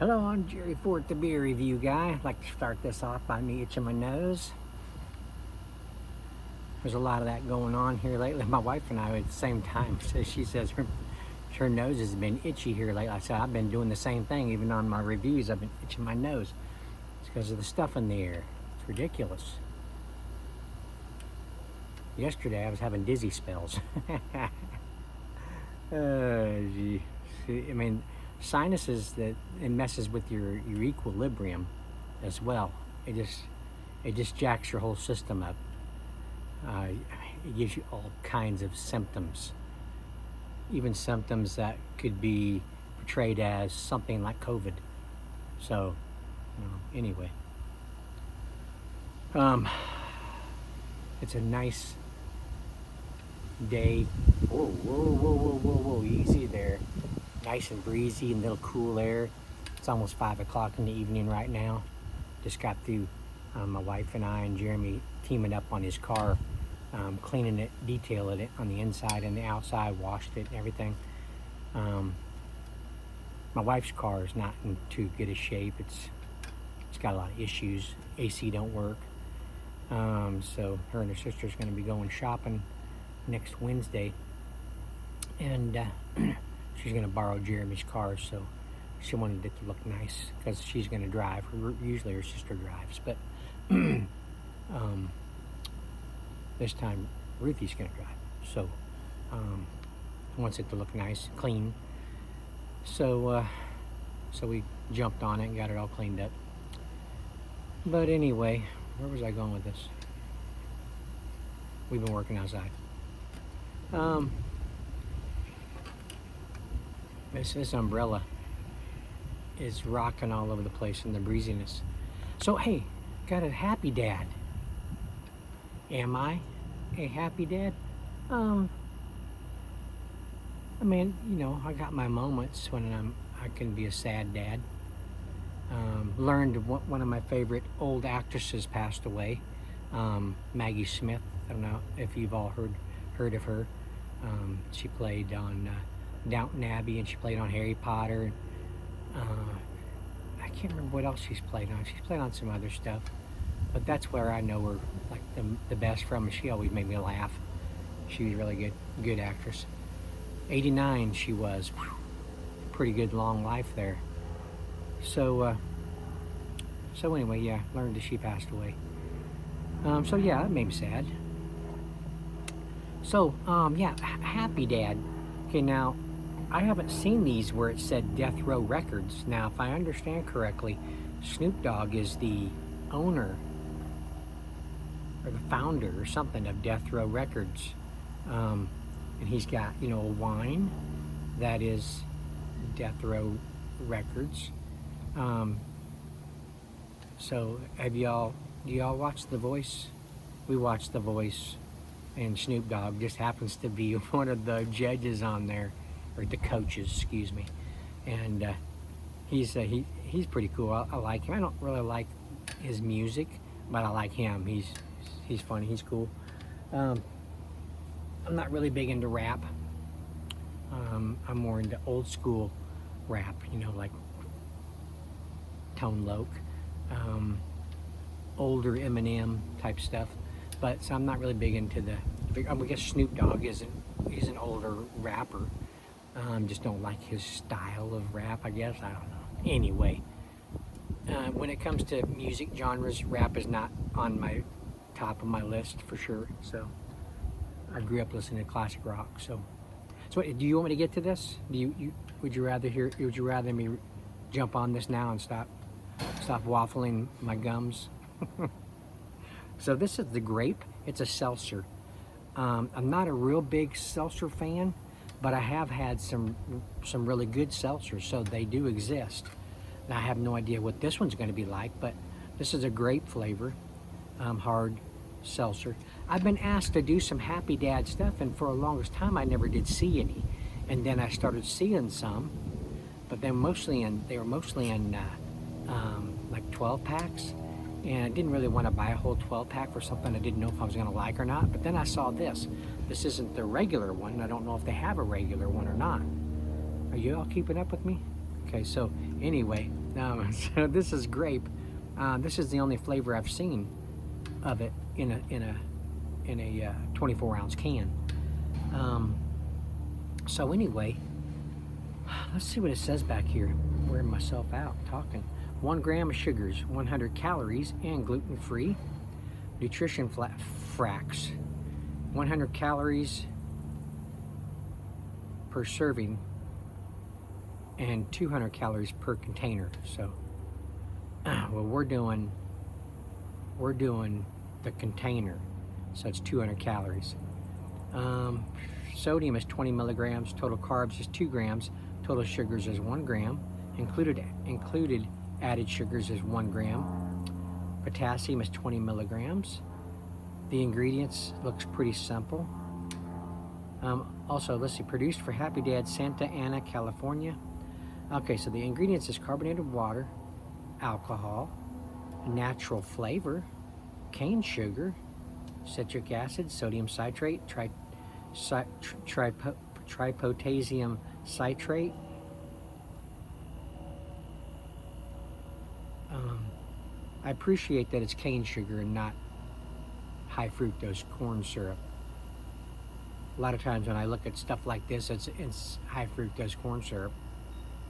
Hello, I'm Jerry Fort, the beer review guy. I'd like to start this off by me itching my nose. There's a lot of that going on here lately. My wife and I at the same time, so she says her nose has been itchy here lately. I said, I've been doing the same thing, even on my reviews, I've been itching my nose. It's because of the stuff in the air. It's ridiculous. Yesterday I was having dizzy spells. Gee. I mean, sinuses, that it messes with your equilibrium as well. It just jacks your whole system up. It gives you all kinds of symptoms, even symptoms that could be portrayed as something like COVID. So, anyway, it's a nice day. Whoa, whoa, whoa, whoa, whoa, whoa, easy there. Nice and breezy and a little cool air. It's almost 5 o'clock in the evening right now. Just got through my wife and I and Jeremy teaming up on his car, cleaning it, detailing it on the inside and the outside, washed it and everything. My wife's car is not in too good a shape. It's got a lot of issues. AC don't work. So her and her sister's going to be going shopping next Wednesday, and she's going to borrow Jeremy's car, so she wanted it to look nice because she's going to drive. Usually her sister drives, but this time Ruthie's going to drive, so wants it to look nice, clean. So so we jumped on it and got it all cleaned up. But anyway, where was I going with this? We've been working outside. This umbrella is rocking all over the place in the breeziness. So hey, got a happy dad. Am I a happy dad? I mean, I got my moments when I can be a sad dad. Learned one of my favorite old actresses passed away, Maggie Smith. I don't know if you've all heard of her. She played on Downton Abbey, and she played on Harry Potter. I can't remember what else she's played on. She's played on some other stuff, but that's where I know her like the best from. She always made me laugh. She was a really good actress. 89 she was. Whew, pretty good long life there. So anyway, yeah, learned that she passed away. So yeah, that made me sad. So yeah, happy dad. Okay, now I haven't seen these where it said Death Row Records. Now, if I understand correctly, Snoop Dogg is the owner or the founder or something of Death Row Records, and he's got a wine that is Death Row Records. So do y'all watch The Voice? We watch The Voice, and Snoop Dogg just happens to be one of the judges on there, or the coaches, excuse me. And he's pretty cool. I like him. I don't really like his music, but I like him. He's funny. He's cool. I'm not really big into rap. I'm more into old school rap, like Tone Loc, older Eminem type stuff. But so I'm not really big into I guess Snoop Dogg he's an older rapper. Just don't like his style of rap, I guess. I don't know. Anyway, when it comes to music genres, rap is not on my top of my list for sure. So I grew up listening to classic rock. So do you want me to get to this? Would you rather me jump on this now and stop waffling my gums? So this is the Grape. It's a seltzer. I'm not a real big seltzer fan, but I have had some really good seltzers, so they do exist. And I have no idea what this one's going to be like, but this is a grape flavor, hard seltzer. I've been asked to do some Happy Dad stuff, and for the longest time I never did see any. And then I started seeing some, but they were mostly in like 12 packs. And I didn't really want to buy a whole 12 pack for something I didn't know if I was going to like or not. But then I saw this. This isn't the regular one. I don't know if they have a regular one or not. Are you all keeping up with me? Okay, so Anyway, so this is grape. This is the only flavor I've seen of it in a 24-ounce can. So anyway, let's see what it says back here. Wearing myself out talking. 1 gram of sugars, 100 calories, and gluten-free. Nutrition facts. 100 calories per serving and 200 calories per container. So, well, we're doing the container, so it's 200 calories. Sodium is 20 milligrams. Total carbs is 2 grams. Total sugars is 1 gram. Included added sugars is 1 gram. Potassium is 20 milligrams. The ingredients looks pretty simple. Also, let's see, produced for Happy Dad, Santa Ana, California. Okay, so the ingredients is carbonated water, alcohol, natural flavor, cane sugar, citric acid, sodium citrate, tripotassium citrate. I appreciate that it's cane sugar and not high fructose corn syrup. A lot of times when I look at stuff like this, it's high fructose corn syrup.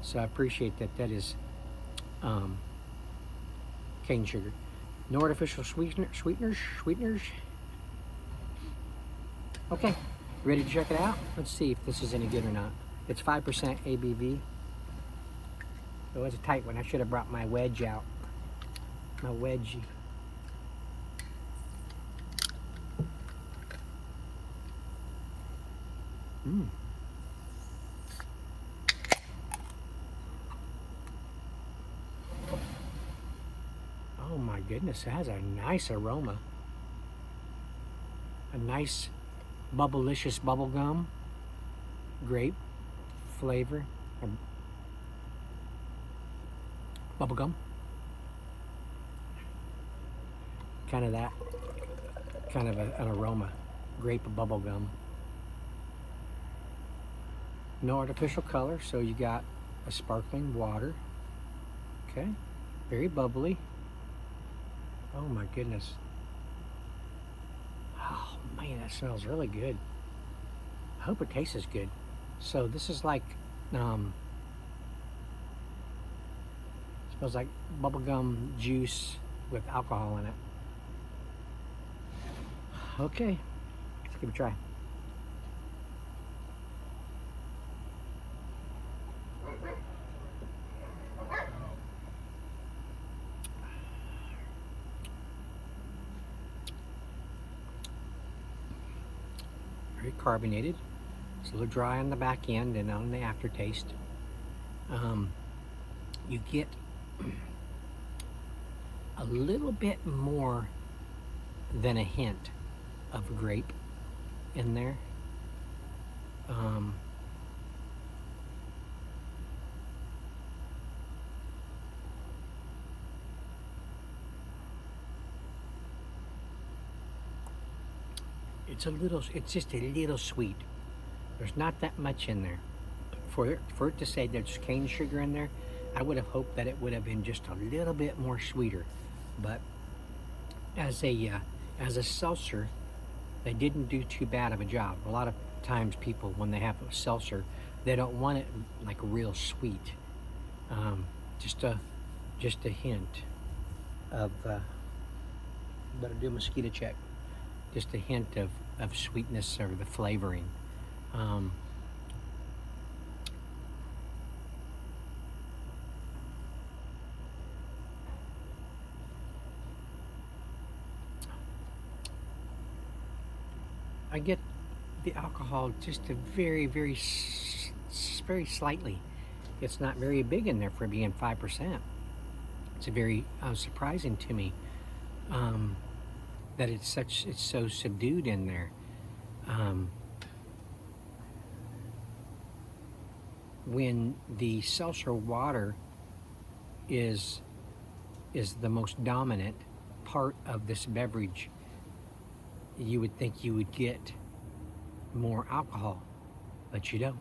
So I appreciate that that is cane sugar. No artificial sweeteners. Okay, ready to check it out? Let's see if this is any good or not. It's 5% ABV. Oh, it's a tight one. I should have brought my wedge out. My wedgie. Oh my goodness, it has a nice aroma. A nice bubblicious bubble gum, grape flavor, bubble gum. Kind of that, kind of an aroma, grape bubble gum. No artificial color, so you got a sparkling water. Okay, very bubbly. Oh my goodness. Oh man, that smells really good. I hope it tastes as good. So this is like, smells like bubblegum juice with alcohol in it. Okay, let's give it a try. Very carbonated. It's a little dry on the back end and on the aftertaste. You get a little bit more than a hint of grape in there. It's just a little sweet. There's not that much in there. For it to say there's cane sugar in there, I would have hoped that it would have been just a little bit more sweeter. But as a seltzer, they didn't do too bad of a job. A lot of times people, when they have a seltzer, they don't want it like real sweet. Just a hint of, better do a mosquito check. Just a hint of sweetness or the flavoring. I get the alcohol just a very slightly. It's not very big in there for being 5%. It's a very surprising to me that it's so subdued in there. When the seltzer water is the most dominant part of this beverage, you would think you would get more alcohol, but you don't.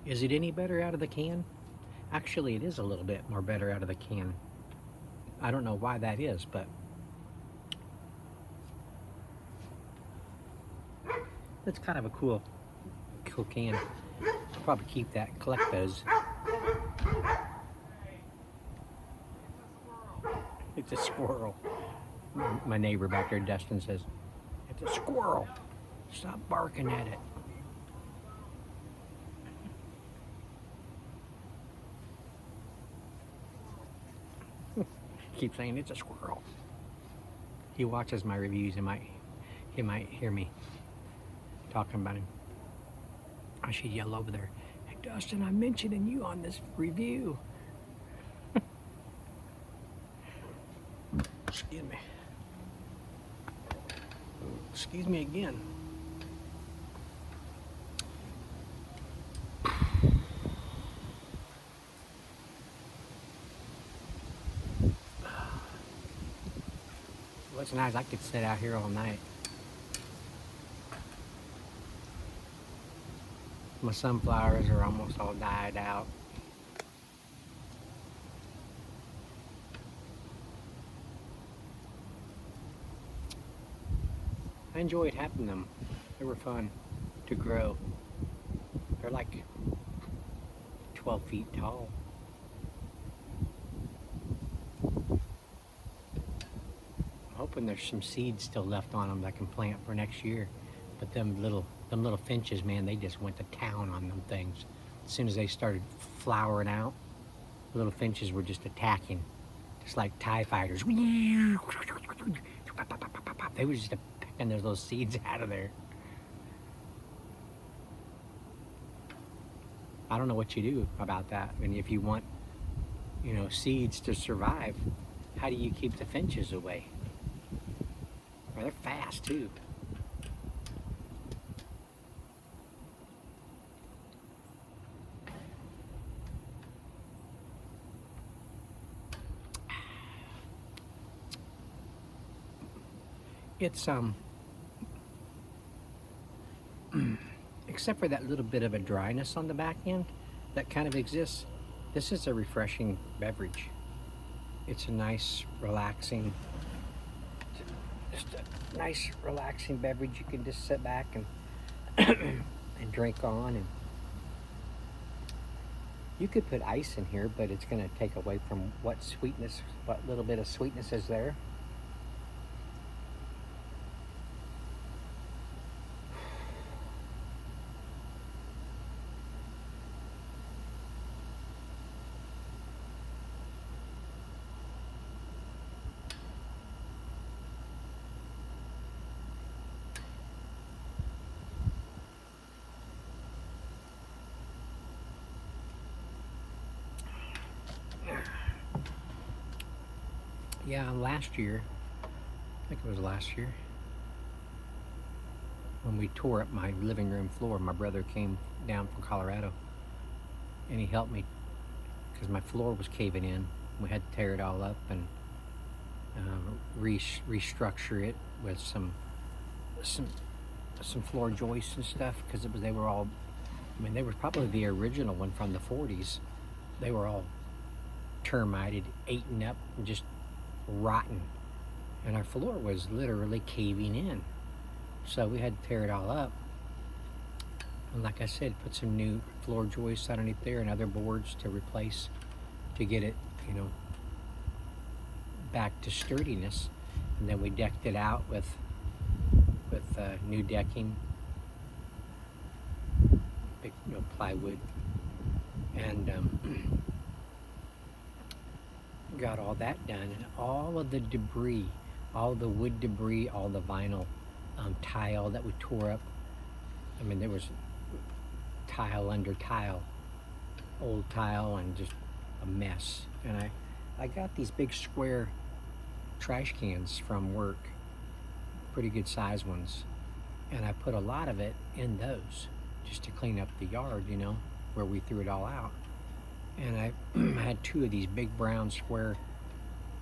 Is it any better out of the can? Actually, it is a little bit more better out of the can. I don't know why that is, but it's kind of a cool can. I'll probably keep that, collect those. It's a squirrel. My neighbor back there, Dustin, says, it's a squirrel. Stop barking at it. Keep saying it's a squirrel. He watches my reviews. He might hear me talking about him. I should yell over there, hey Dustin, I'm mentioning you on this review. Excuse me. Excuse me again. What's nice, I could sit out here all night. My sunflowers are almost all died out. I enjoyed having them. They were fun to grow. They're like 12 feet tall. I'm hoping there's some seeds still left on them that I can plant for next year. But them little finches, man, they just went to town on them things. As soon as they started flowering out, the little finches were just attacking, just like TIE fighters. They were just picking those little seeds out of there. I don't know what you do about that. I mean, if you want, seeds to survive, how do you keep the finches away? Well, they're fast too. It's except for that little bit of a dryness on the back end that kind of exists, this is a refreshing beverage. It's a nice, relaxing, beverage. You can just sit back and and drink on, and you could put ice in here, but it's going to take away from what little bit of sweetness is there. Yeah, last year, I think it was last year, when we tore up my living room floor, my brother came down from Colorado and he helped me because my floor was caving in. We had to tear it all up and restructure it with some floor joists and stuff, because they were probably the original one from the 40s. They were all termited, eaten up, and just rotten, and our floor was literally caving in, so we had to tear it all up, and like I said, put some new floor joists underneath there and other boards to replace, to get it back to sturdiness. And then we decked it out with new decking, big plywood, and got all that done, and all of the debris, all the wood debris, all the vinyl tile that we tore up. I mean, there was tile under tile, old tile, and just a mess. And I got these big square trash cans from work, pretty good size ones, and I put a lot of it in those just to clean up the yard, where we threw it all out. And I had two of these big brown square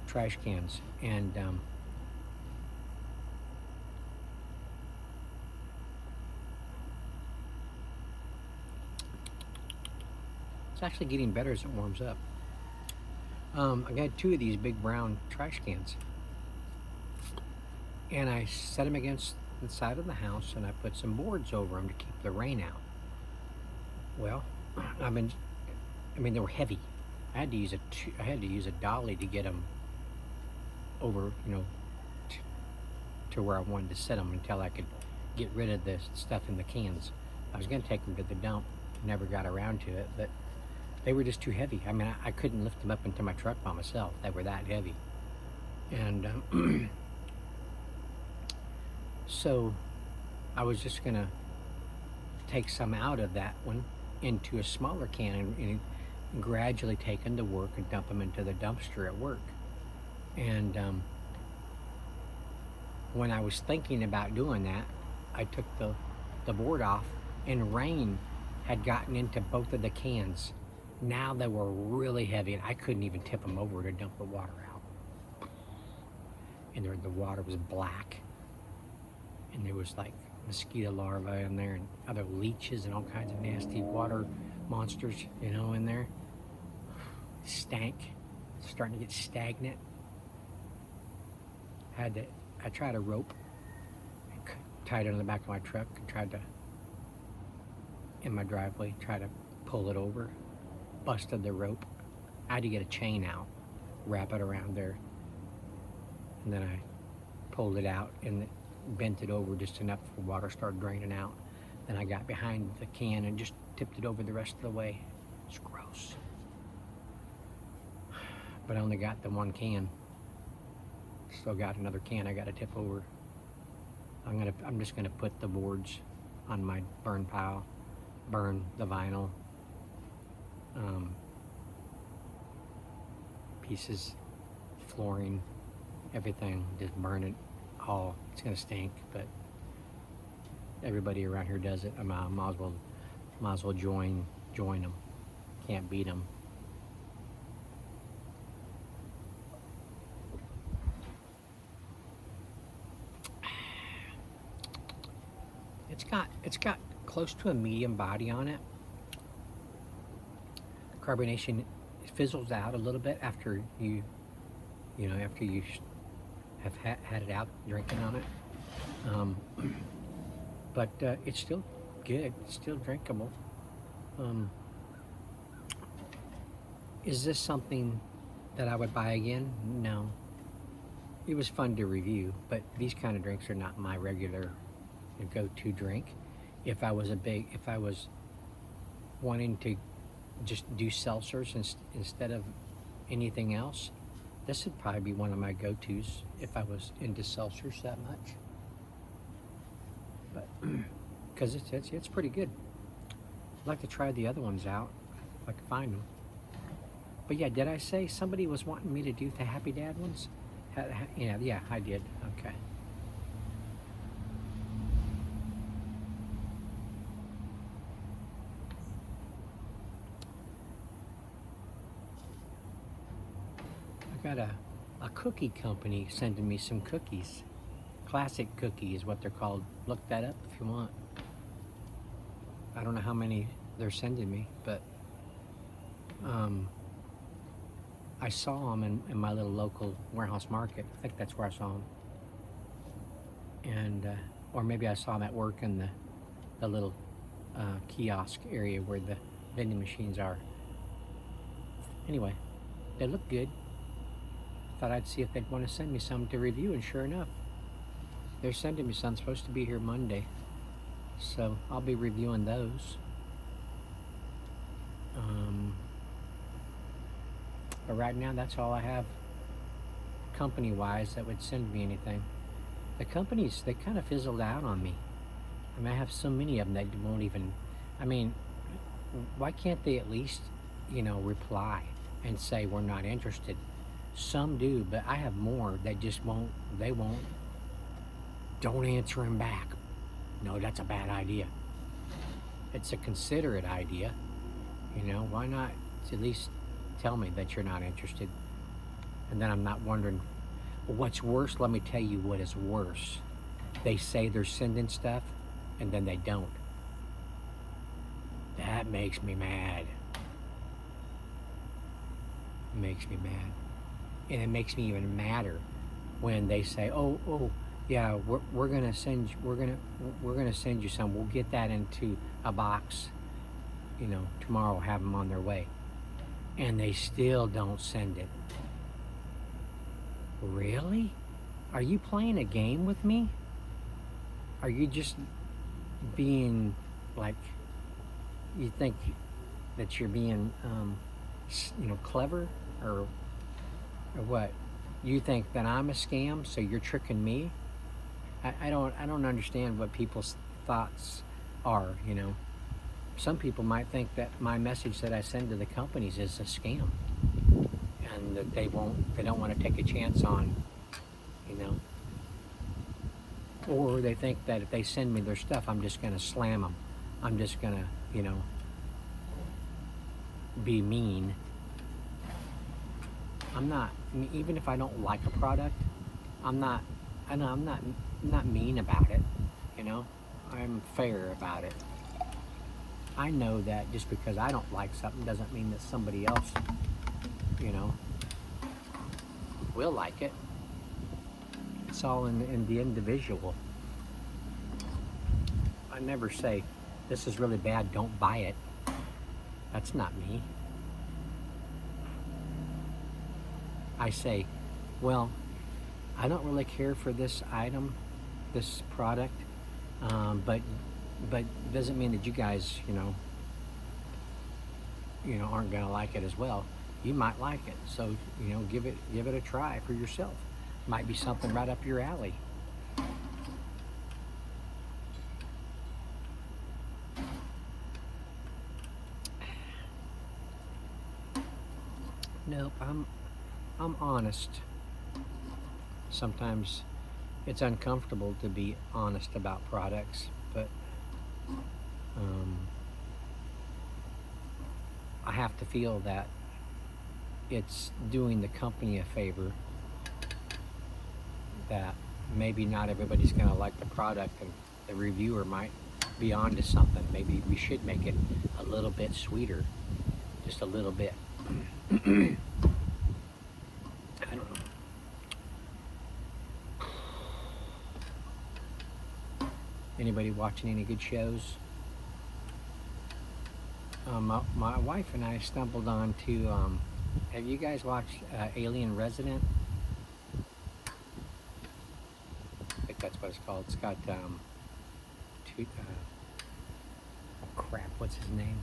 trash cans, and It's actually getting better as it warms up. I got 2 of these big brown trash cans, and I set them against the side of the house, and I put some boards over them to keep the rain out. Well, I mean, they were heavy. I had to use a dolly to get them over, to where I wanted to set them until I could get rid of the stuff in the cans. I was going to take them to the dump, never got around to it, but they were just too heavy. I mean, I couldn't lift them up into my truck by myself. They were that heavy. And so I was just going to take some out of that one into a smaller can and gradually take them to work and dump them into the dumpster at work. And when I was thinking about doing that, I took the board off, and rain had gotten into both of the cans. Now they were really heavy, and I couldn't even tip them over to dump the water out. And the water was black, and there was like mosquito larvae in there, and other leeches and all kinds of nasty water monsters, in there. Stank, starting to get stagnant. I tried a rope, and tied it on the back of my truck, and in my driveway, tried to pull it over. Busted the rope. I had to get a chain out, wrap it around there, and then I pulled it out and bent it over just enough for water started draining out. Then I got behind the can and just tipped it over the rest of the way. It's gross. But I only got the one can. Still got another can I got to tip over. I'm just gonna put the boards on my burn pile, burn the vinyl pieces, flooring, everything. Just burn it all. It's gonna stink, but everybody around here does it. I might as well join them. Can't beat them. It's got close to a medium body on it. Carbonation fizzles out a little bit after you have had it out drinking on it. But it's still good. It's still drinkable. Is this something that I would buy again? No. It was fun to review, but these kind of drinks are not my regular go-to drink. If I was wanting to just do seltzers instead of anything else, this would probably be one of my go-tos if I was into seltzers that much. But because it's pretty good. I'd like to try the other ones out if I can find them. But yeah, did I say somebody was wanting me to do the Happy Dad ones? Yeah, I did. Okay. I got a cookie company sending me some cookies. Classic cookie is what they're called. Look that up if you want. I don't know how many they're sending me, but I saw them in my little local warehouse market. I think that's where I saw them. And or maybe I saw them at work in the little kiosk area where the vending machines are. Anyway, they look good. Thought I'd see if they'd want to send me some to review, and sure enough, they're sending me some. Supposed to be here Monday, so I'll be reviewing those. But right now, that's all I have company-wise that would send me anything. The companies, they kind of fizzled out on me. I mean, I have so many of them that won't even, why can't they at least, reply and say we're not interested? Some do, but I have more that just won't, don't answer them back. No, that's a bad idea. It's a considerate idea. Why not at least tell me that you're not interested? And then I'm not wondering, what's worse, let me tell you what is worse. They say they're sending stuff, and then they don't. That makes me mad. makes me mad. And it makes me even madder when they say, oh, yeah, we're gonna send you, we're gonna send you some. We'll get that into a box, tomorrow. Have them on their way, and they still don't send it. Really? Are you playing a game with me? Are you just being like, you think that you're being, clever, or what? You think that I'm a scam, so you're tricking me? I don't understand what people's thoughts are. Some people might think that my message that I send to the companies is a scam, and that they don't want to take a chance on, or they think that if they send me their stuff, I'm just going to slam them. I'm just going to, be mean. I'm not. Even if I don't like a product, I'm not mean about it. I'm fair about it. I know that just because I don't like something doesn't mean that somebody else, will like it. It's all in the individual. I never say, this is really bad, don't buy it. That's not me. I say, well, I don't really care for this item, this product, but doesn't mean that you guys, aren't gonna like it as well. You might like it, so give it a try for yourself. Might be something right up your alley. Nope, I'm honest. Sometimes it's uncomfortable to be honest about products, but I have to feel that it's doing the company a favor, that maybe not everybody's going to like the product, and the reviewer might be onto something. Maybe we should make it a little bit sweeter, just a little bit. I don't know. Anybody watching any good shows? My wife and I stumbled on to, have you guys watched Alien Resident? I think that's what it's called. It's got, oh crap, what's his name?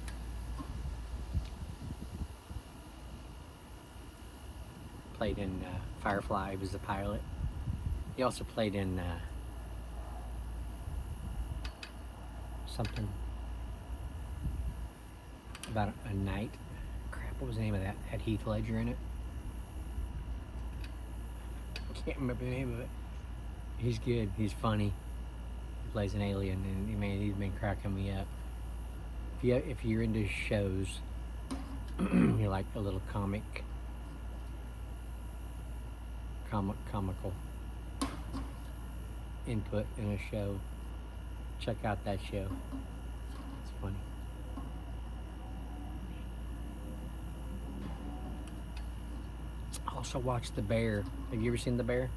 Played in Firefly, he was the pilot. He also played in something about a night. Crap, what was the name of that? Had Heath Ledger in it. I can't remember the name of it. He's good. He's funny. He plays an alien, and man, he's been cracking me up. If you're into shows, you like a little comical input in a show, check out that show. It's funny. Also watch The Bear. Have you ever seen The Bear?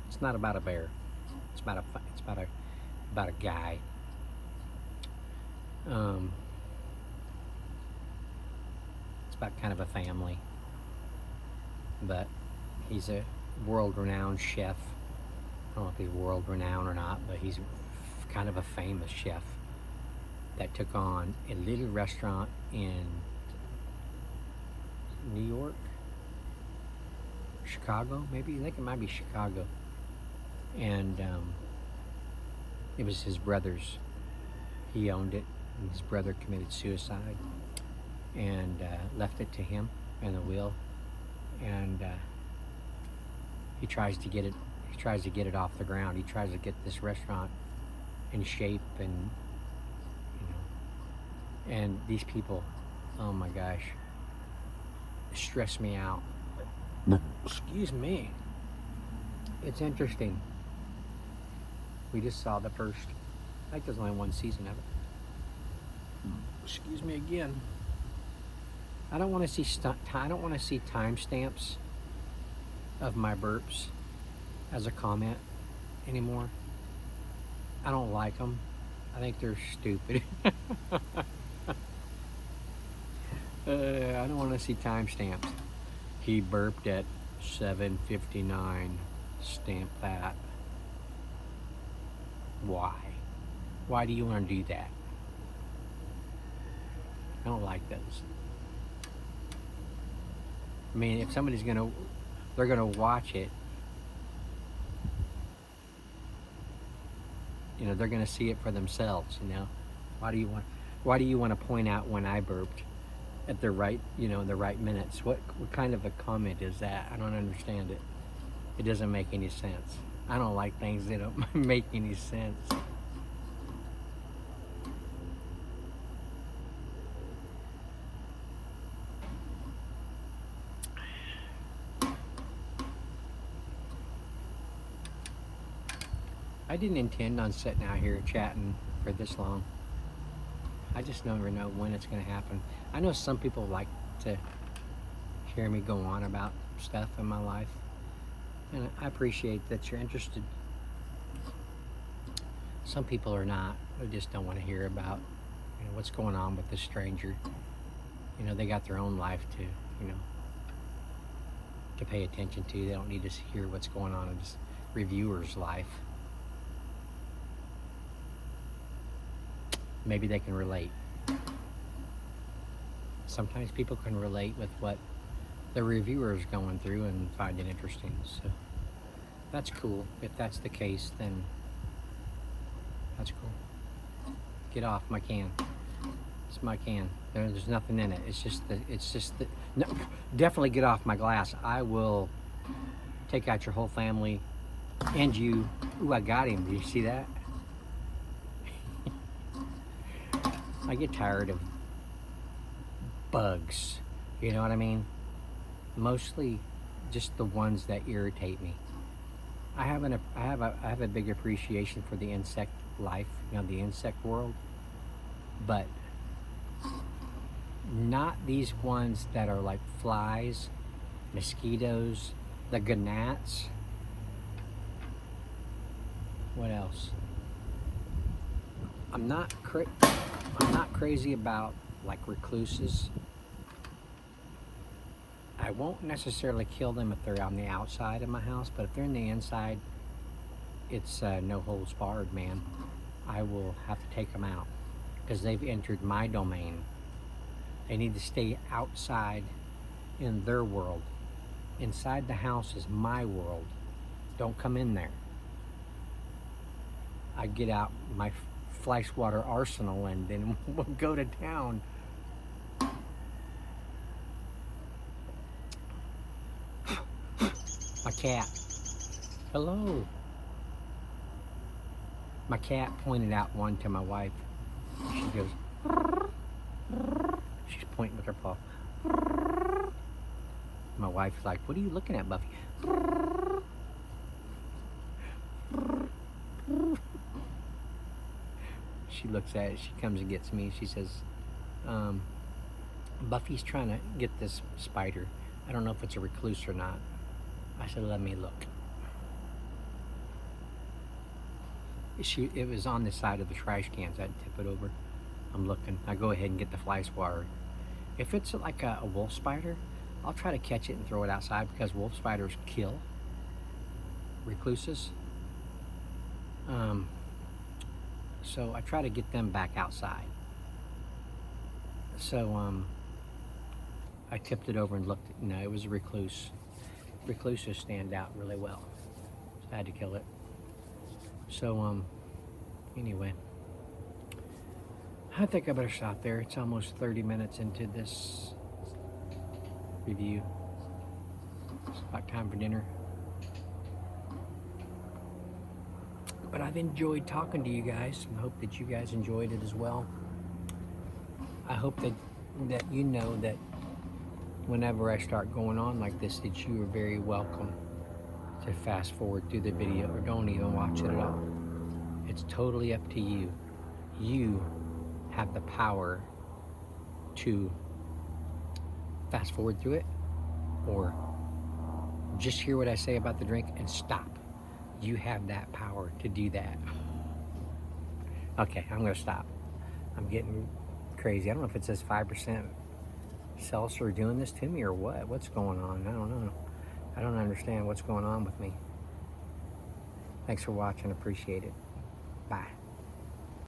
It's not about a bear. It's about a guy. It's about kind of a family, but he's a world-renowned chef. I don't know if he's world-renowned or not, but he's kind of a famous chef that took on a little restaurant in New York, Chicago, maybe. I think it might be Chicago. And it was his brother's. He owned it, and his brother committed suicide and left it to him in a will. And he tries to get it off the ground. He tries to get this restaurant in shape, and and these people, oh my gosh, stress me out. Excuse me. It's interesting. We just saw the first, I think there's only one season of it. Excuse me again. I don't want to see timestamps of my burps as a comment anymore. I don't like them. I think they're stupid. I don't want to see timestamps. He burped at 7:59. Stamp that. Why? Why do you want to do that? I don't like those. I mean, if somebody's they're gonna watch it, you know, they're gonna see it for themselves, you know. Why do you want to point out when I burped at the right, you know, the right minutes? What kind of a comment is that? I don't understand it. It doesn't make any sense. I don't like things that don't make any sense. I didn't intend on sitting out here chatting for this long. I just never know when it's going to happen. I know some people like to hear me go on about stuff in my life, and I appreciate that you're interested. Some people are not. They just don't want to hear about, you know, what's going on with this stranger. You know, they got their own life to, you know, to pay attention to. They don't need to hear what's going on in this reviewer's life. Maybe they can relate. Sometimes people can relate with what the reviewer is going through and find it interesting. So that's cool. If that's the case, then that's cool. Get off my can. It's my can. There's nothing in it. It's just the, no, definitely get off my glass. I will take out your whole family and you. Ooh, I got him. Do you see that? I get tired of bugs, you know what I mean? Mostly just the ones that irritate me. I have a big appreciation for the insect life, you know, the insect world, but not these ones that are like flies, mosquitoes, the gnats. What else? I'm not crazy about like recluses. I won't necessarily kill them if they're on the outside of my house, but if they're in the inside, it's no holds barred, man. I will have to take them out because they've entered my domain. They need to stay outside in their world. Inside the house is my world. Don't come in there. I get out my Fleshwater arsenal and then we'll go to town. My cat. Hello. My cat pointed out one to my wife. She goes, she's pointing with her paw. My wife's like, what are you looking at, Buffy? She looks at it, she comes and gets me. She says, Buffy's trying to get this spider. I don't know if it's a recluse or not. I said, let me look. It was on the side of the trash cans. I'd tip it over. I'm looking. I go ahead and get the fly swatter. If it's like a wolf spider, I'll try to catch it and throw it outside because wolf spiders kill recluses. So I try to get them back outside. So I tipped it over and looked. No, it was a recluse. Recluses stand out really well. So I had to kill it. So anyway, I think I better stop there. It's almost 30 minutes into this review. It's about time for dinner. But I've enjoyed talking to you guys. I hope that you guys enjoyed it as well. I hope that you know that whenever I start going on like this, that you are very welcome to fast forward through the video or don't even watch it at all. It's totally up to you. You have the power to fast forward through it, or just hear what I say about the drink and stop. You have that power to do that. Okay, I'm gonna stop. I'm getting crazy. I don't know if it says 5% Seltzer doing this to me or what. What's going on? I don't know. I don't understand what's going on with me. Thanks for watching. Appreciate it. Bye.